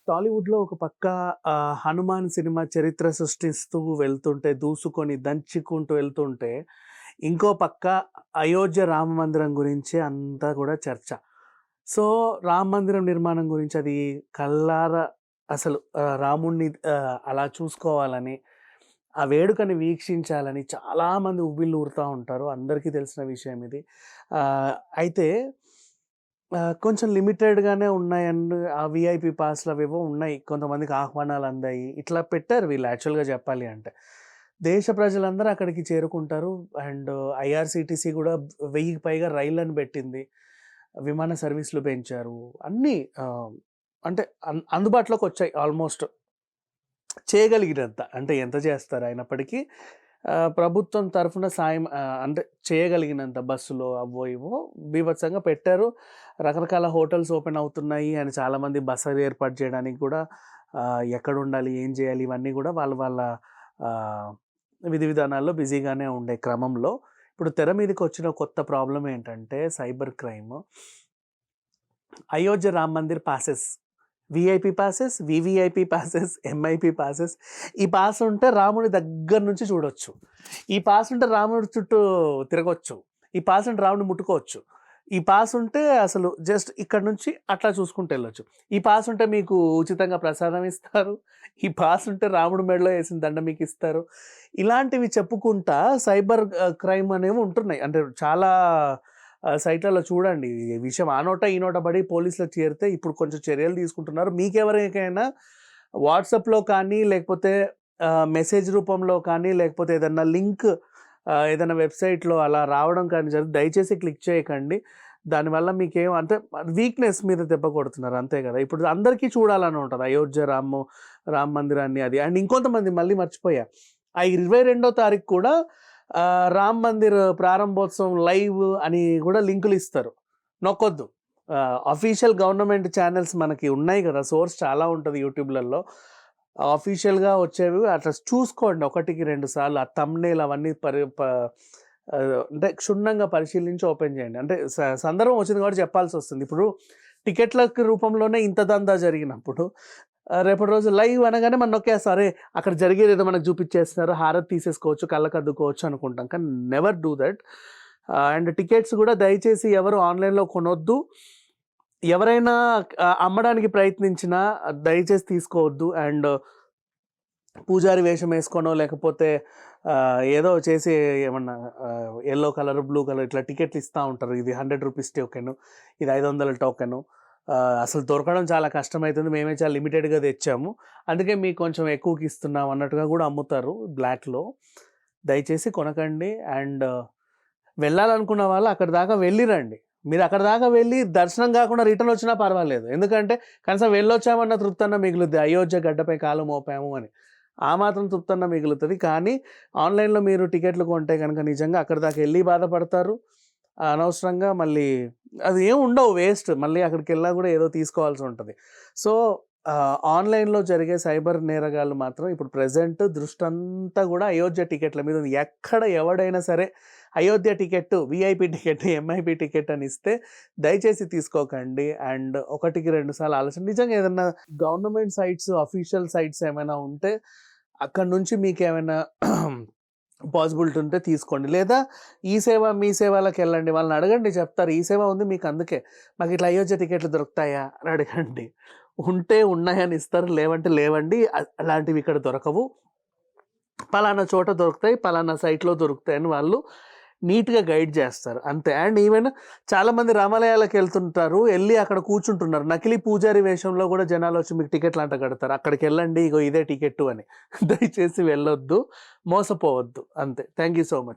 టాలీవుడ్‌లో ఒక పక్క 'హనుమాన్' సినిమా చరిత్ర సృష్టిస్తూ వెళ్తుంటే, దూసుకొని దంచుకుంటూ వెళ్తుంటే, ఇంకో పక్క అయోధ్య రామ మందిరం గురించి అంతా కూడా చర్చ. సో, రామ మందిరం నిర్మాణం గురించి అది కళ్ళారా అసలు రాముడిని అలా చూసుకోవాలని, ఆ వేడుకని వీక్షించాలని చాలామంది ఉవ్విళ్ళూరుతా ఉంటారు. అందరికీ తెలిసిన విషయం ఇది. అయితే కొంచెం లిమిటెడ్‌గానే ఉన్నాయండ్ ఆ వీఐపీ పాస్‌లవేవో ఉన్నాయి. కొంతమందికి ఆహ్వానాలు అందాయి. ఇట్లా పెట్టారు వీళ్ళు యాక్చువల్‌గా చెప్పాలి అంటే. దేశ ప్రజలందరూ అక్కడికి చేరుకుంటారు. అండ్ ఐఆర్‌సీటీసీ గూడా 1000కి పైగా రైళ్ళని పెట్టింది. విమాన సర్వీస్‌లు పెంచారు. అన్నీ అంటే అందుబాటులోకొచ్చాయి ఆల్‌మోస్ట్. చేయగలిగినంత. అంటే ఎంత చేస్తారు అయినప్పటికీ ప్రభుత్వం తరఫున సాయం అంటే చేయగలిగినంత బస్సులో అవో ఇవో బీభత్సంగా పెట్టారు. రకరకాల హోటల్స్ ఓపెన్ అవుతున్నాయి అని చాలామంది బసలు ఏర్పాటు చేయడానికి కూడా ఎక్కడుండాలి, ఏం చేయాలి ఇవన్నీ కూడా వాళ్ళ వాళ్ళ ఆహ్, విధి విధానాల్లో బిజీగానే ఉండే క్రమంలో ఇప్పుడు తెర మీదకొచ్చిన కొత్త ప్రాబ్లమ్ ఏంటంటే cyber crime. Ayodhya Ram Mandir passes. VIP passes, VVIP passes, MIP passes. ఈ పాస్ ఉంటే రాముడి దగ్గర నుంచి చూడొచ్చు. ఈ పాస్ ఉంటే రాముడి చుట్టూ తిరగొచ్చు. ఈ పాస్ ఉంటే రాముడిని ముట్టుకోవచ్చు. ఈ పాస్ ఉంటే అసలు జస్ట్ ఇక్కడ నుంచి అట్లా చూసుకుంటూ వెళ్ళొచ్చు. ఈ పాస్ ఉంటే మీకు ఉచితంగా ప్రసాదం ఇస్తారు. ఈ పాస్ ఉంటే రాముడి మెడలో వేసిన దండ మీకు ఇస్తారు. ఇలాంటివి చెప్పుకుంటా సైబర్ క్రైమ్ అనేవి ఉంటున్నాయి. అంటే చాలా సైట్‌లలో చూడండి. ఈ విషయం ఆ నోట, ఈ నోట పడి పోలీసులకు చేరితే ఇప్పుడు కొంచెం చర్యలు తీసుకుంటున్నారు. మీకెవరికైనా వాట్సాప్‌లో కానీ, లేకపోతే మెసేజ్ రూపంలో కానీ, లేకపోతే ఏదన్నా లింక్ ఏదైనా వెబ్‌సైట్‌లో అలా రావడం కానీ దయచేసి క్లిక్ చేయకండి. దానివల్ల మీకేం అంటే వీక్‌నెస్ మీద దెబ్బ కొడుతున్నారు అంతే కదా! ఇప్పుడు అందరికీ చూడాలని ఉంటది. అయోధ్య రామ మందిరాన్ని అది. అండ్ ఇంకొంతమంది మళ్ళీ మర్చిపోయా. ఆ 22వ తారీఖు కూడా రామ్ మందిర్ ప్రారంభోత్సవం లైవ్ అని కూడా లింకులు ఇస్తారు. నొక్కొద్దు. అఫీషియల్ గవర్నమెంట్ ఛానెల్స్ మనకి ఉన్నాయి కదా! సోర్స్ చాలా ఉంటది యూట్యూబ్‌లలో. అఫీషియల్‌గా వచ్చేవి అట్లా చూసుకోండి. ఒకటికి 2 సార్లు ఆ థంబ్‌నెయిల్ అవన్నీ అంటే క్షుణ్ణంగా పరిశీలించి ఓపెన్ చేయండి. అంటే సందర్భం వచ్చింది కాబట్టి చెప్పాల్సొస్తుంది. ఇప్పుడు టికెట్‌లకి రూపంలోనే ఇంత దందా జరిగినప్పుడు రేపటి రోజు లైవ్ అనగానే మనం నొక్కేస్తాం. అరే! అక్కడ జరిగేదేదో మనకు చూపిచ్చేస్తున్నారు. హారతి తీసేసుకోవచ్చు, కళ్ళకద్దుకోవచ్చు అనుకుంటాం. కానీ never do that. And tickets కూడా దయచేసి ఎవరు ఆన్‌లైన్‌లో కొనొద్దు. ఎవరైనా అమ్మడానికి ప్రయత్నించినా దయచేసి తీసుకోవద్దు. అండ్ పూజారి వేషం వేసుకోనో లేకపోతే ఏదో చేసి ఏమన్నా యెల్లో కలర్, బ్లూ కలర్ ఇట్లా టికెట్లు ఇస్తా ఉంటారు. ఇది రూ. 100 టోకెను, ఇది 500 టోకెను. అసలు దొరకడం చాలా కష్టమైతుంది. మేమే చాలా లిమిటెడ్‌గా తెచ్చాము. అందుకే మీకు కొంచెం ఎక్కువకి ఇస్తున్నాం అన్నట్టుగా కూడా అమ్ముతారు బ్లాక్‌లో. దయచేసి కొనకండి. అండ్ వెళ్ళాలనుకున్న వాళ్ళు అక్కడి దాకా వెళ్ళి రండి. మీరు అక్కడి దాకా వెళ్ళి దర్శనం కాకుండా రిటర్న్ వచ్చినా పర్వాలేదు. ఎందుకంటే కనీసం వెళ్ళొచ్చామన్న తృప్తన్నా మిగులుద్ది. అయోధ్య గడ్డపై కాలు మోపాము అని. ఆ మాత్రం తృప్తన్నా మిగులుతది. కానీ ఆన్‌లైన్‌లో మీరు టికెట్లు కొంటే గనక నిజంగా అక్కడి దాకా ఎళ్లి బాధపడతారు. అనవసరంగా మళ్ళీ అది ఏం ఉండవు వేస్ట్. మళ్ళీ అక్కడికెళ్ళినా కూడా ఏదో తీసుకోవాల్సి ఉంటది. సో, ఆన్‌లైన్‌లో జరిగే సైబర్ నేరగాళ్ళు మాత్రం ఇప్పుడు ప్రెజెంట్ దృష్టంతా కూడా అయోధ్య టికెట్ల మీద ఉంది. ఎక్కడ ఎవడైనా సరే Ayodhya ticket, VIP ticket, MIP ticket అని ఇస్తే దయచేసి తీసుకోకండి. అండ్ ఒకటికి 2 సార్లు ఆలోచన నిజంగా ఏదన్నా గవర్నమెంట్ సైట్స్, అఫీషియల్ సైట్స్ ఏమైనా ఉంటే అక్కడి నుంచి మీకేమైనా పాసిబిలిటీ ఉంటే తీసుకోండి. లేదా ఈ సేవ, మీ సేవలకెళ్ళండి. వాళ్ళని అడగండి చెప్తారు. ఈ సేవ ఉంది మీకు అందుకే. మాకు ఇట్లా అయోధ్య టికెట్లు దొరుకుతాయా అని అడగండి. ఉంటే ఉన్నాయని ఇస్తారు. లేవంటే లేవండి. అలాంటివి ఇక్కడ దొరకవు. పలానా చోట దొరుకుతాయి. పలానా సైట్‌లో దొరుకుతాయని వాళ్ళు నీట్‌గా గైడ్ చేస్తారు. అంతే. అండ్ ఈవెన్ చాలామంది రామాలయాలకెళ్తుంటారు. ఎళ్లి అక్కడ కూర్చుంటున్నారు. నకిలీ పూజారి వేషంలో కూడా జనాలొచ్చి మీకు టికెట్లంట కడతారు. అక్కడికెళ్ళండి. ఇగో ఇదే టికెట్టు అని. దయచేసి వెళ్ళొద్దు. మోసపోవద్దు. అంతే. Thank you so much.